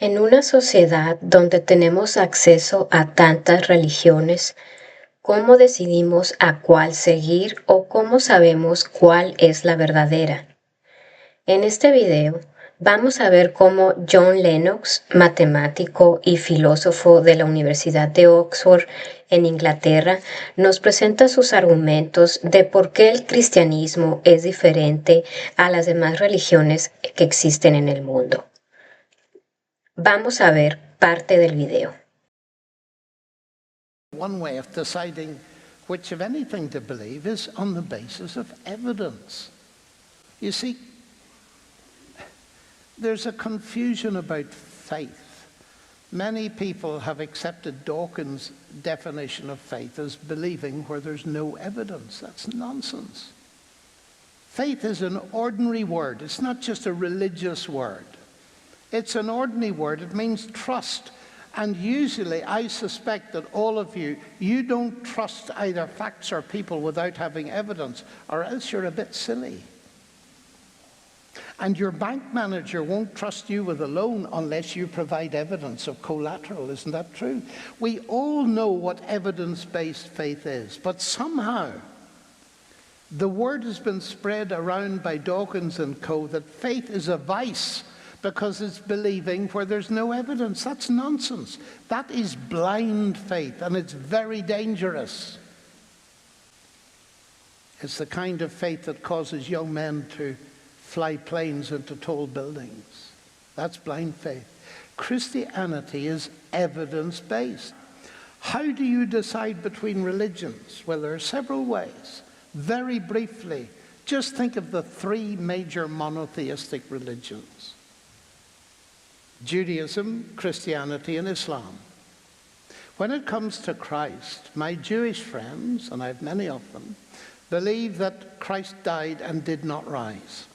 En una sociedad donde tenemos acceso a tantas religiones, ¿cómo decidimos a cuál seguir o cómo sabemos cuál es la verdadera? En este video vamos a ver cómo John Lennox, matemático y filósofo de la Universidad de Oxford en Inglaterra, nos presenta sus argumentos de por qué el cristianismo es diferente a las demás religiones que existen en el mundo. Vamos a ver parte del video. One way of deciding which of anything to believe is on the basis of evidence. You see, there's a confusion about faith. Many people have accepted Dawkins' definition of faith as believing where there's no evidence. That's nonsense. Faith is an ordinary word. It's not just a religious word. It's an ordinary word. It means trust. And usually, I suspect that all of you don't trust either facts or people without having evidence, or else you're a bit silly. And your bank manager won't trust you with a loan unless you provide evidence of collateral. Isn't that true? We all know what evidence-based faith is, but somehow the word has been spread around by Dawkins and co. that faith is a vice because it's believing where there's no evidence. That's nonsense. That is blind faith, and it's very dangerous. It's the kind of faith that causes young men to fly planes into tall buildings. That's blind faith. Christianity is evidence-based. How do you decide between religions? Well, there are several ways. Very briefly, just think of the three major monotheistic religions: Judaism, Christianity, and Islam. When it comes to Christ, my Jewish friends, and I have many of them, believe that Christ died and did not rise.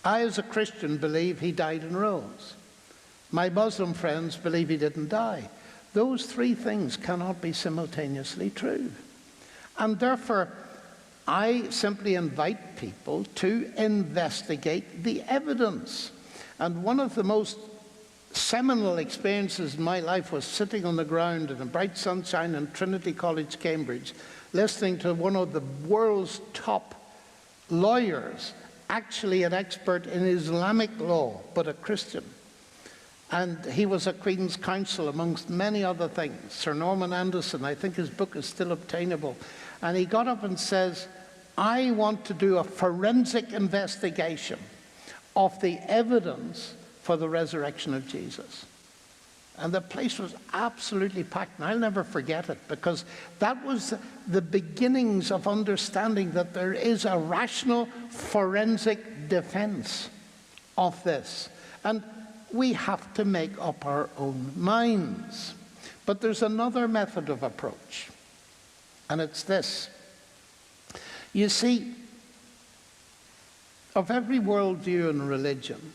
I, as a Christian, believe he died and rose. My Muslim friends believe he didn't die. Those three things cannot be simultaneously true. And therefore, I simply invite people to investigate the evidence. And one of the most seminal experiences in my life was sitting on the ground in the bright sunshine in Trinity College, Cambridge, listening to one of the world's top lawyers, actually an expert in Islamic law, but a Christian. And he was a Queen's Counsel, amongst many other things. Sir Norman Anderson, I think his book is still obtainable. And he got up and says, I want to do a forensic investigation of the evidence for the resurrection of Jesus. And the place was absolutely packed, and I'll never forget it, because that was the beginnings of understanding that there is a rational forensic defense of this. And we have to make up our own minds. But there's another method of approach, and it's this. You see, of every worldview and religion,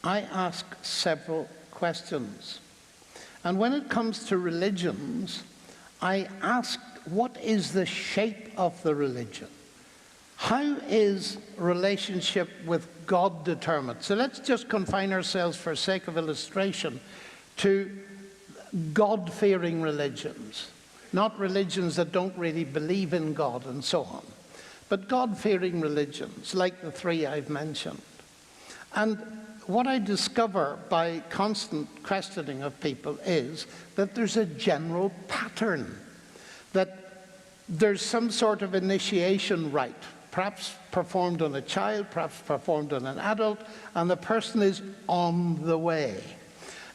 I ask several questions. And when it comes to religions, I ask, what is the shape of the religion? How is relationship with God determined? So let's just confine ourselves, for sake of illustration, to God-fearing religions. Not religions that don't really believe in God and so on, but God-fearing religions, like the three I've mentioned. And what I discover by constant questioning of people is that there's a general pattern, that there's some sort of initiation rite, perhaps performed on a child, perhaps performed on an adult, and the person is on the way.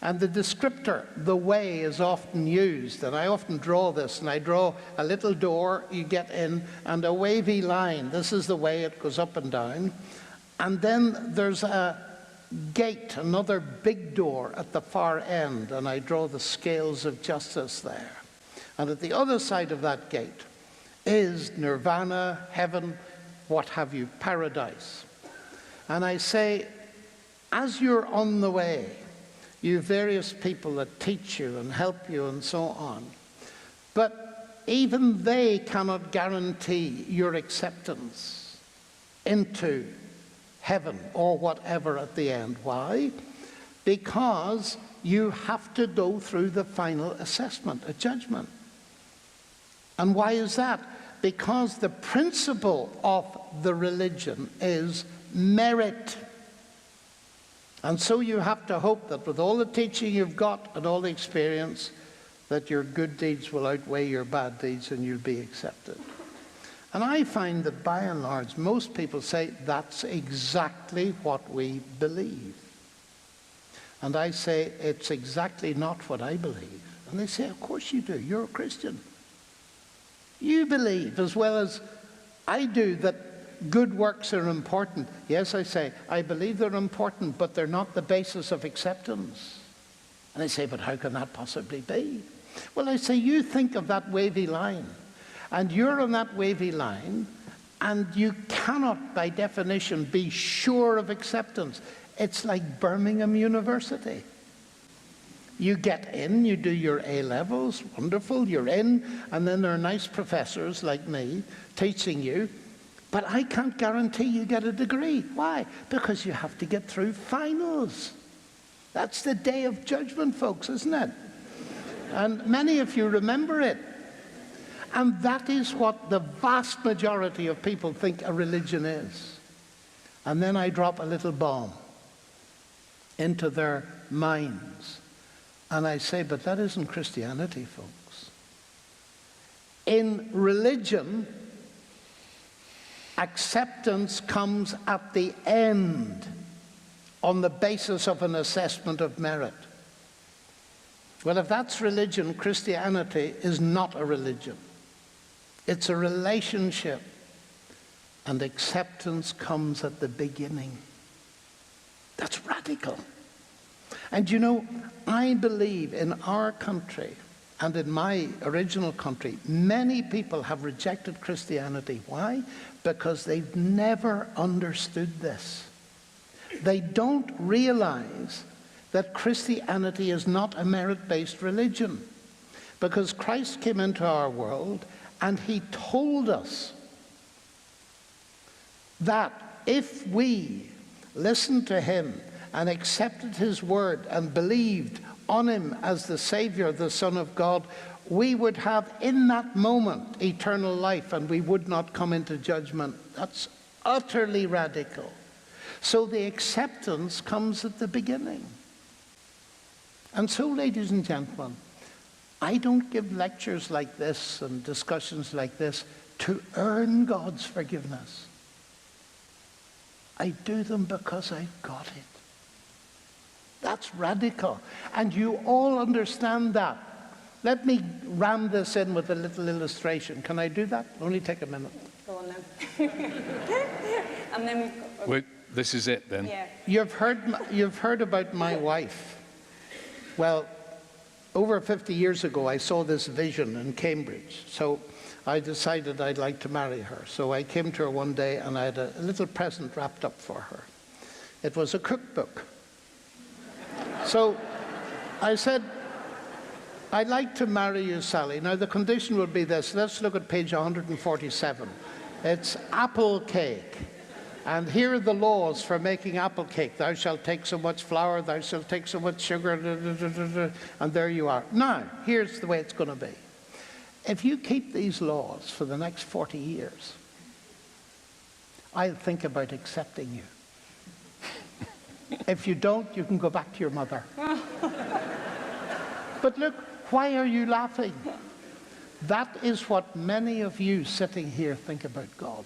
And the descriptor, the way, is often used, and I often draw this, and I draw a little door, you get in, and a wavy line. This is the way it goes up and down. And then there's a gate, another big door at the far end, and I draw the scales of justice there. And at the other side of that gate is nirvana, heaven, what have you, paradise. And I say, as you're on the way, you have various people that teach you and help you and so on, but even they cannot guarantee your acceptance into heaven or whatever at the end. Why? because you have to go through the final assessment, a judgment. And why is that? Because the principle of the religion is merit. And so you have to hope that with all the teaching you've got and all the experience, that your good deeds will outweigh your bad deeds and you'll be accepted. And I find that by and large, most people say that's exactly what we believe. And I say, it's exactly not what I believe. And they say, of course you do, you're a Christian. You believe, as well as I do, that good works are important. Yes, I say, I believe they're important, but they're not the basis of acceptance. And they say, but how can that possibly be? Well, I say, you think of that wavy line, and you're on that wavy line, and you cannot, by definition, be sure of acceptance. It's like Birmingham University. You get in, you do your A-levels, wonderful, you're in, and then there are nice professors like me teaching you, but I can't guarantee you get a degree. Why? Because you have to get through finals. That's the day of judgment, folks, isn't it? And many of you remember it. And that is what the vast majority of people think a religion is. And then I drop a little bomb into their minds. And I say, but that isn't Christianity, folks. In religion, acceptance comes at the end on the basis of an assessment of merit. Well, if that's religion, Christianity is not a religion. It's a relationship. And acceptance comes at the beginning. That's radical. And you know, I believe in our country and in my original country, many people have rejected Christianity. Why? Because they've never understood this. They don't realize that Christianity is not a merit-based religion. Because Christ came into our world and he told us that if we listened to him and accepted his word and believed on him as the Savior, the Son of God, we would have in that moment eternal life and we would not come into judgment. That's utterly radical. So the acceptance comes at the beginning. And so, ladies and gentlemen, I don't give lectures like this and discussions like this to earn God's forgiveness. I do them because I've got it. That's radical. And you all understand that. Let me ram this in with a little illustration. Can I do that? Only take a minute. Go on then. And then we've got... Wait, this is it then? Yeah. You've heard about my wife. Well, over 50 years ago, I saw this vision in Cambridge. So I decided I'd like to marry her. So I came to her one day and I had a little present wrapped up for her. It was a cookbook. So I said, I'd like to marry you, Sally. Now the condition would be this. Let's look at page 147. It's apple cake. And here are the laws for making apple cake. Thou shalt take so much flour, thou shalt take so much sugar, and there you are. Now, here's the way it's going to be. If you keep these laws for the next 40 years, I'll think about accepting you. If you don't, you can go back to your mother. But look, why are you laughing? That is what many of you sitting here think about God.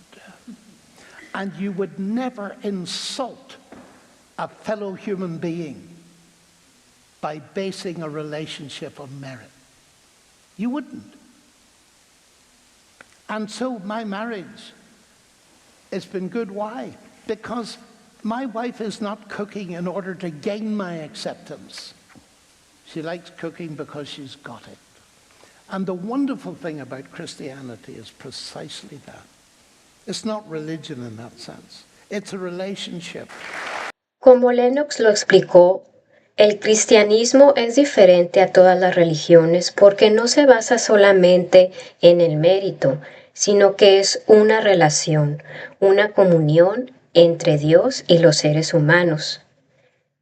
And you would never insult a fellow human being by basing a relationship on merit. You wouldn't. And so my marriage has been good. Why? Because my wife is not cooking in order to gain my acceptance. She likes cooking because she's got it. And the wonderful thing about Christianity is precisely that. It's not religion in that sense. It's a relationship. Como Lennox lo explicó, el cristianismo es diferente a todas las religiones porque no se basa solamente en el mérito, sino que es una relación, una comunión entre Dios y los seres humanos.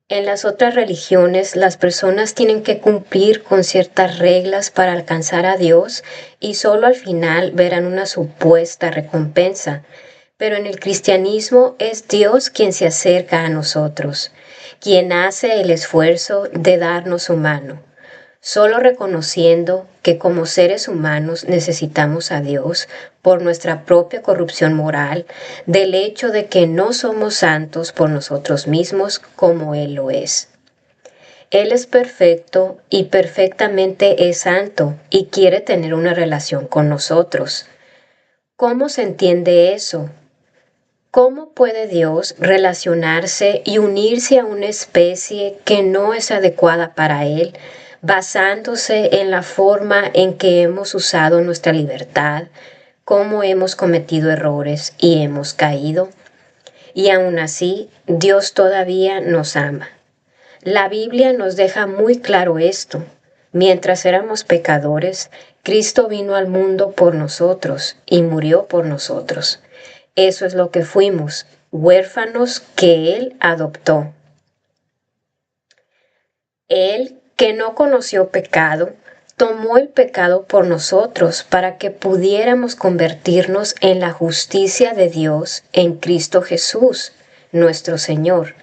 En las otras religiones, las personas tienen que cumplir con ciertas reglas para alcanzar a Dios y solo al final verán una supuesta recompensa. Pero en el cristianismo es Dios quien se acerca a nosotros, quien hace el esfuerzo de darnos su mano. Solo reconociendo que como seres humanos necesitamos a Dios por nuestra propia corrupción moral, del hecho de que no somos santos por nosotros mismos como Él lo es. Él es perfecto y perfectamente es santo y quiere tener una relación con nosotros. ¿Cómo se entiende eso? ¿Cómo puede Dios relacionarse y unirse a una especie que no es adecuada para Él, basándose en la forma en que hemos usado nuestra libertad, cómo hemos cometido errores y hemos caído? Y aún así, Dios todavía nos ama. La Biblia nos deja muy claro esto. Mientras éramos pecadores, Cristo vino al mundo por nosotros y murió por nosotros. Eso es lo que fuimos, huérfanos que Él adoptó. Él, que no conoció pecado, tomó el pecado por nosotros para que pudiéramos convertirnos en la justicia de Dios en Cristo Jesús, nuestro Señor.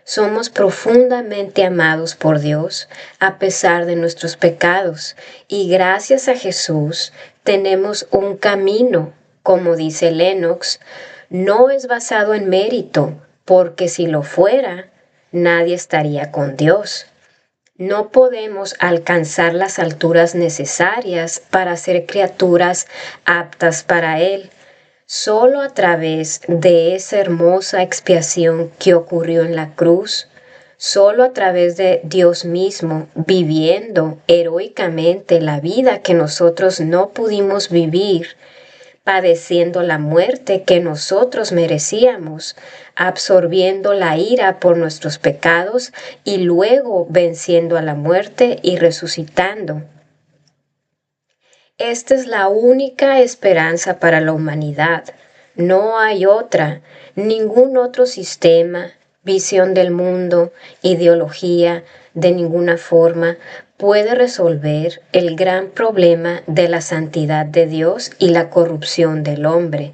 Somos profundamente amados por Dios a pesar de nuestros pecados y gracias a Jesús tenemos un camino, como dice Lennox, no es basado en mérito, porque si lo fuera, nadie estaría con Dios. No podemos alcanzar las alturas necesarias para ser criaturas aptas para Él. Solo a través de esa hermosa expiación que ocurrió en la cruz, solo a través de Dios mismo viviendo heroicamente la vida que nosotros no pudimos vivir, padeciendo la muerte que nosotros merecíamos, absorbiendo la ira por nuestros pecados y luego venciendo a la muerte y resucitando. Esta es la única esperanza para la humanidad. No hay otra, ningún otro sistema, visión del mundo, ideología, de ninguna forma puede resolver el gran problema de la santidad de Dios y la corrupción del hombre.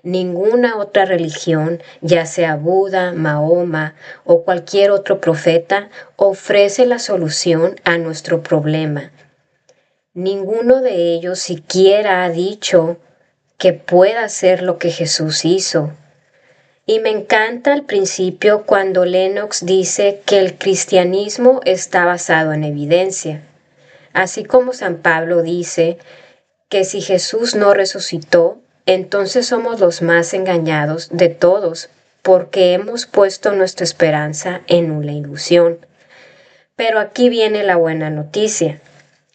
Ninguna otra religión, ya sea Buda, Mahoma o cualquier otro profeta, ofrece la solución a nuestro problema. Ninguno de ellos siquiera ha dicho que pueda hacer lo que Jesús hizo. Y me encanta al principio cuando Lennox dice que el cristianismo está basado en evidencia. Así como San Pablo dice que si Jesús no resucitó, entonces somos los más engañados de todos porque hemos puesto nuestra esperanza en una ilusión. Pero aquí viene la buena noticia.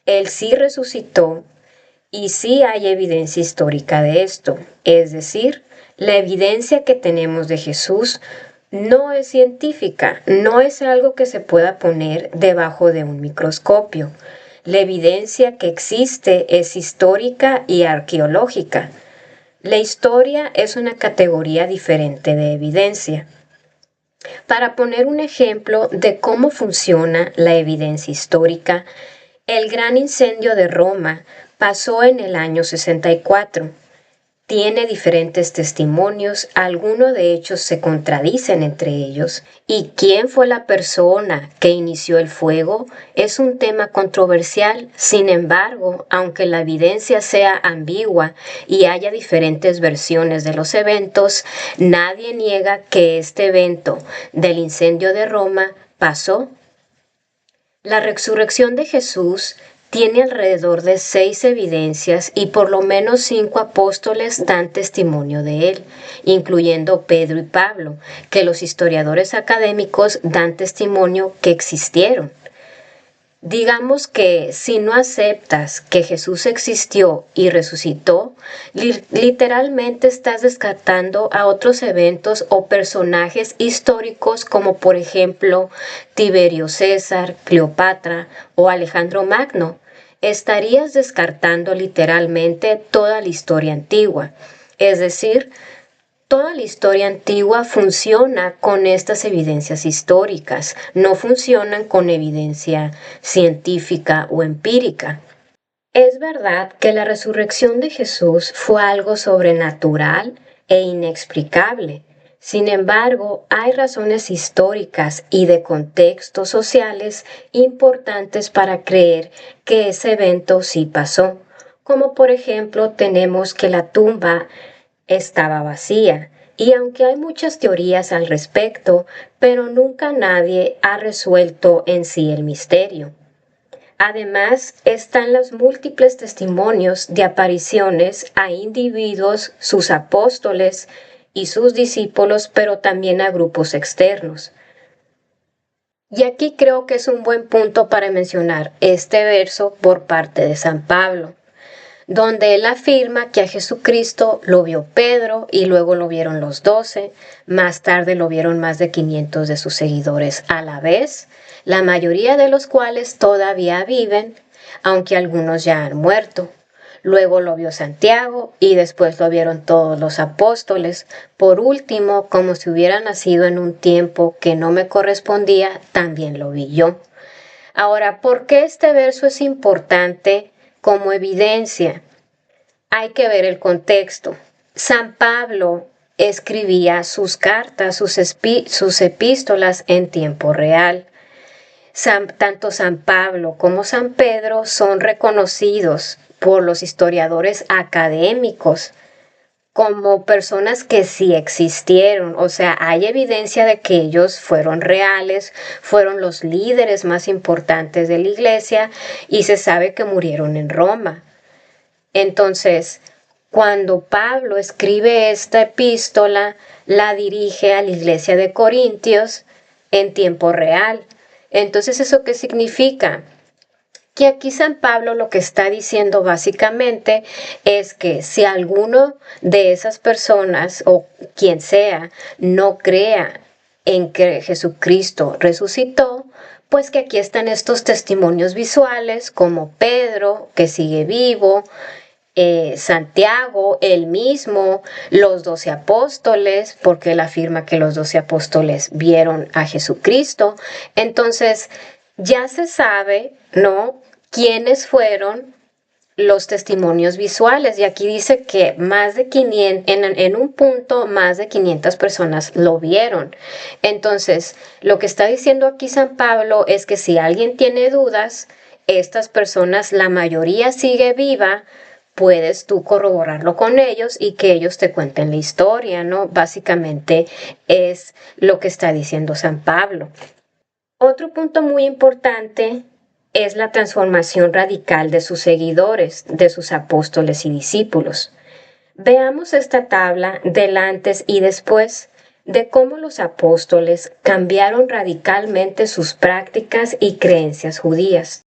Él sí resucitó y sí hay evidencia histórica de esto. Es decir, la evidencia que tenemos de Jesús no es científica, no es algo que se pueda poner debajo de un microscopio. La evidencia que existe es histórica y arqueológica. La historia es una categoría diferente de evidencia. Para poner un ejemplo de cómo funciona la evidencia histórica, el gran incendio de Roma pasó en el año 64. Tiene diferentes testimonios, algunos de ellos se contradicen entre ellos, y quién fue la persona que inició el fuego es un tema controversial. Sin embargo, aunque la evidencia sea ambigua y haya diferentes versiones de los eventos, nadie niega que este evento del incendio de Roma pasó. La resurrección de Jesús tiene alrededor de 6 evidencias y por lo menos 5 apóstoles dan testimonio de él, incluyendo Pedro y Pablo, que los historiadores académicos dan testimonio que existieron. Digamos que si no aceptas que Jesús existió y resucitó, literalmente estás descartando a otros eventos o personajes históricos como por ejemplo Tiberio César, Cleopatra o Alejandro Magno. Estarías descartando literalmente toda la historia antigua, es decir, Toda la historia antigua funciona con estas evidencias históricas, no funcionan con evidencia científica o empírica. Es verdad que la resurrección de Jesús fue algo sobrenatural e inexplicable. Sin embargo, hay razones históricas y de contextos sociales importantes para creer que ese evento sí pasó. Como por ejemplo, tenemos que la tumba estaba vacía. Y aunque hay muchas teorías al respecto, pero nunca nadie ha resuelto en sí el misterio. Además, están los múltiples testimonios de apariciones a individuos, sus apóstoles y sus discípulos, pero también a grupos externos. Y aquí creo que es un buen punto para mencionar este verso por parte de San Pablo, donde él afirma que a Jesucristo lo vio Pedro y luego lo vieron los 12, más tarde lo vieron más de 500 de sus seguidores a la vez, la mayoría de los cuales todavía viven, aunque algunos ya han muerto. Luego lo vio Santiago y después lo vieron todos los apóstoles. Por último, como si hubiera nacido en un tiempo que no me correspondía, también lo vi yo. Ahora, ¿por qué este verso es importante como evidencia? Hay que ver el contexto. San Pablo escribía sus cartas, sus epístolas en tiempo real. Tanto San Pablo como San Pedro son reconocidos por los historiadores académicos como personas que sí existieron. O sea, hay evidencia de que ellos fueron reales, fueron los líderes más importantes de la iglesia y se sabe que murieron en Roma. Entonces, cuando Pablo escribe esta epístola, la dirige a la iglesia de Corintios en tiempo real. Entonces, ¿eso qué significa? Que aquí San Pablo lo que está diciendo básicamente es que si alguno de esas personas o quien sea no crea en que Jesucristo resucitó, pues que aquí están estos testimonios visuales como Pedro, que sigue vivo, Santiago, él mismo, los 12 apóstoles, porque él afirma que los 12 apóstoles vieron a Jesucristo. Entonces, ya se sabe, ¿no?, quiénes fueron los testimonios visuales. Y aquí dice que más de 500, en un punto, más de 500 personas lo vieron. Entonces, lo que está diciendo aquí San Pablo es que si alguien tiene dudas, estas personas, la mayoría sigue viva, puedes tú corroborarlo con ellos y que ellos te cuenten la historia, ¿no? Básicamente es lo que está diciendo San Pablo. Otro punto muy importante es la transformación radical de sus seguidores, de sus apóstoles y discípulos. Veamos esta tabla del antes y después de cómo los apóstoles cambiaron radicalmente sus prácticas y creencias judías.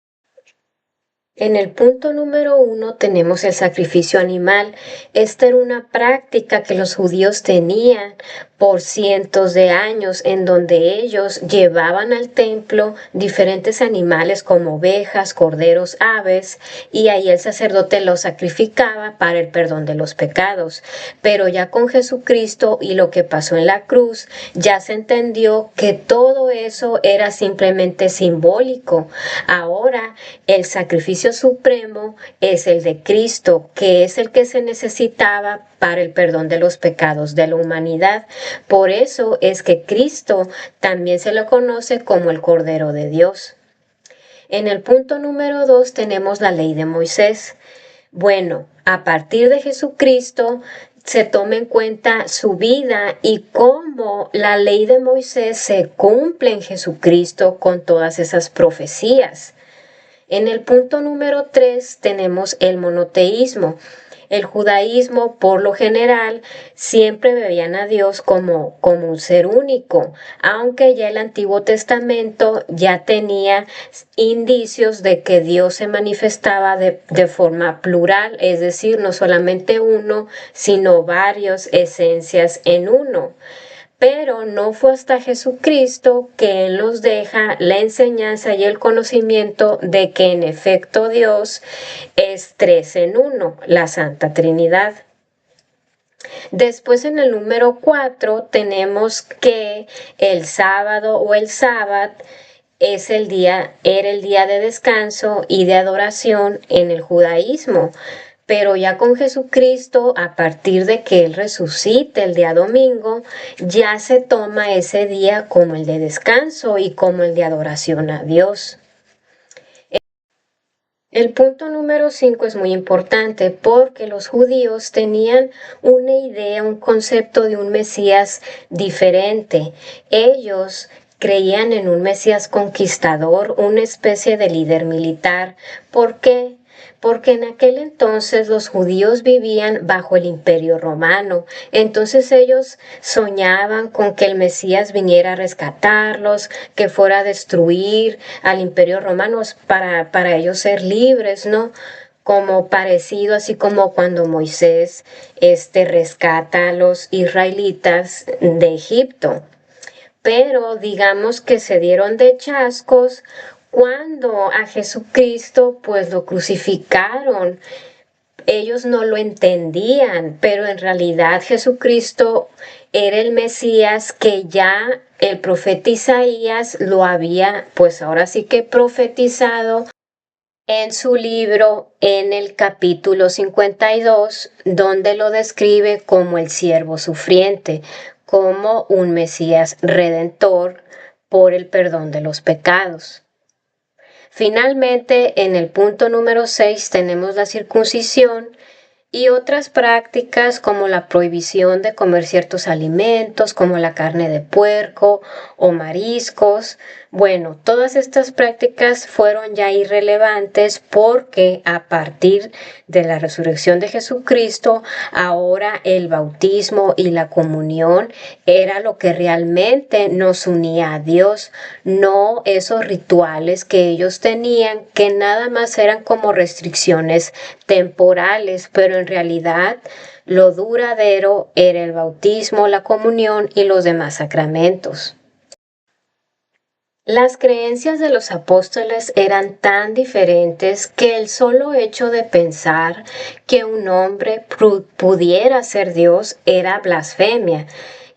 En el punto número 1 tenemos el sacrificio animal. Esta era una práctica que los judíos tenían por cientos de años, en donde ellos llevaban al templo diferentes animales como ovejas, corderos, aves, y ahí el sacerdote los sacrificaba para el perdón de los pecados. Pero ya con Jesucristo y lo que pasó en la cruz, ya se entendió que todo eso era simplemente simbólico. Ahora el sacrificio supremo es el de Cristo, que es el que se necesitaba para el perdón de los pecados de la humanidad. Por eso es que Cristo también se lo conoce como el Cordero de Dios. En el punto número 2 tenemos la ley de Moisés. Bueno, a partir de Jesucristo se toma en cuenta su vida y cómo la ley de Moisés se cumple en Jesucristo con todas esas profecías. En el punto número 3 tenemos el monoteísmo. El judaísmo, por lo general, siempre veían a Dios como un ser único, aunque ya el Antiguo Testamento ya tenía indicios de que Dios se manifestaba de forma plural, es decir, no solamente uno, sino varias esencias en uno. Pero no fue hasta Jesucristo que Él nos deja la enseñanza y el conocimiento de que en efecto Dios es 3 en 1, la Santa Trinidad. Después en el número 4 tenemos que el sábado o el sábado era el día de descanso y de adoración en el judaísmo. Pero ya con Jesucristo, a partir de que Él resucite el día domingo, ya se toma ese día como el de descanso y como el de adoración a Dios. El punto número 5 es muy importante porque los judíos tenían una idea, un concepto de un Mesías diferente. Ellos creían en un Mesías conquistador, una especie de líder militar. ¿Por qué? Porque en aquel entonces los judíos vivían bajo el Imperio Romano. Entonces ellos soñaban con que el Mesías viniera a rescatarlos, que fuera a destruir al Imperio Romano para ellos ser libres, ¿no? Como parecido, así como cuando Moisés rescata a los israelitas de Egipto. Pero digamos que se dieron de chascos cuando a Jesucristo pues lo crucificaron. Ellos no lo entendían, pero en realidad Jesucristo era el Mesías que ya el profeta Isaías lo había, pues ahora sí que profetizado en su libro en el capítulo 52, donde lo describe como el siervo sufriente, como un Mesías redentor por el perdón de los pecados. Finalmente, en el punto número 6 tenemos la circuncisión y otras prácticas como la prohibición de comer ciertos alimentos como la carne de puerco o mariscos. Bueno, todas estas prácticas fueron ya irrelevantes porque a partir de la resurrección de Jesucristo, ahora el bautismo y la comunión era lo que realmente nos unía a Dios, no esos rituales que ellos tenían que nada más eran como restricciones temporales, pero en realidad lo duradero era el bautismo, la comunión y los demás sacramentos. Las creencias de los apóstoles eran tan diferentes que el solo hecho de pensar que un hombre pudiera ser Dios era blasfemia.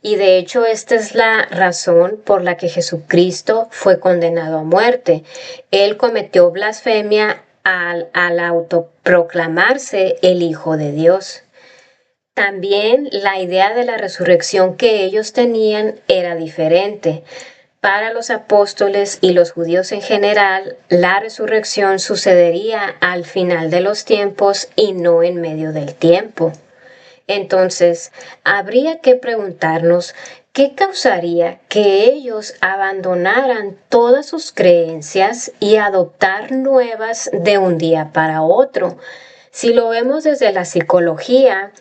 Y de hecho esta es la razón por la que Jesucristo fue condenado a muerte. Él cometió blasfemia al autoproclamarse el Hijo de Dios. También la idea de la resurrección que ellos tenían era diferente. Para los apóstoles y los judíos en general, la resurrección sucedería al final de los tiempos y no en medio del tiempo. Entonces, habría que preguntarnos qué causaría que ellos abandonaran todas sus creencias y adoptar nuevas de un día para otro. Si lo vemos desde la psicología,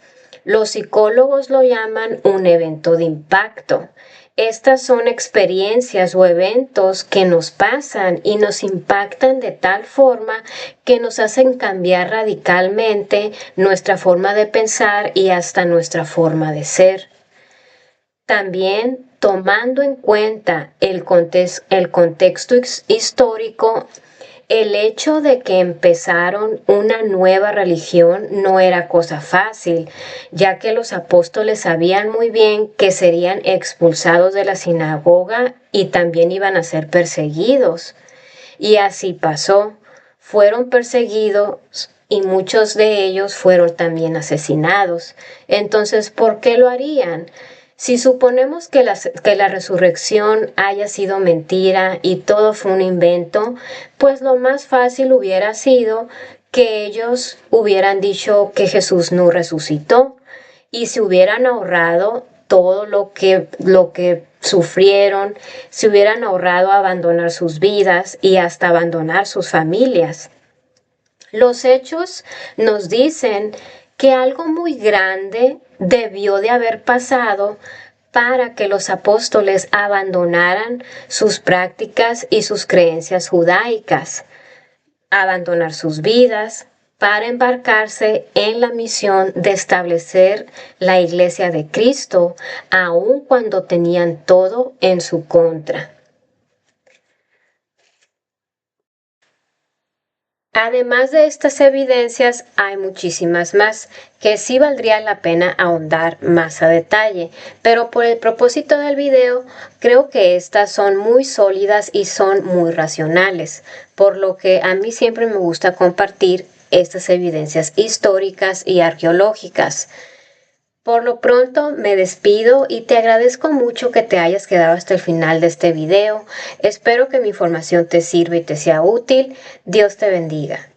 los psicólogos lo llaman un evento de impacto. Estas son experiencias o eventos que nos pasan y nos impactan de tal forma que nos hacen cambiar radicalmente nuestra forma de pensar y hasta nuestra forma de ser. También tomando en cuenta el contexto histórico, el hecho de que empezaron una nueva religión no era cosa fácil, ya que los apóstoles sabían muy bien que serían expulsados de la sinagoga y también iban a ser perseguidos. Y así pasó. Fueron perseguidos y muchos de ellos fueron también asesinados. Entonces, ¿por qué lo harían? Si suponemos que la resurrección haya sido mentira y todo fue un invento, pues lo más fácil hubiera sido que ellos hubieran dicho que Jesús no resucitó y se hubieran ahorrado todo lo que sufrieron, se hubieran ahorrado abandonar sus vidas y hasta abandonar sus familias. Los hechos nos dicen que algo muy grande debió de haber pasado para que los apóstoles abandonaran sus prácticas y sus creencias judaicas, abandonar sus vidas para embarcarse en la misión de establecer la iglesia de Cristo, aun cuando tenían todo en su contra. Además de estas evidencias, hay muchísimas más que sí valdría la pena ahondar más a detalle, pero por el propósito del video, creo que estas son muy sólidas y son muy racionales, por lo que a mí siempre me gusta compartir estas evidencias históricas y arqueológicas. Por lo pronto me despido y te agradezco mucho que te hayas quedado hasta el final de este video. Espero que mi información te sirva y te sea útil. Dios te bendiga.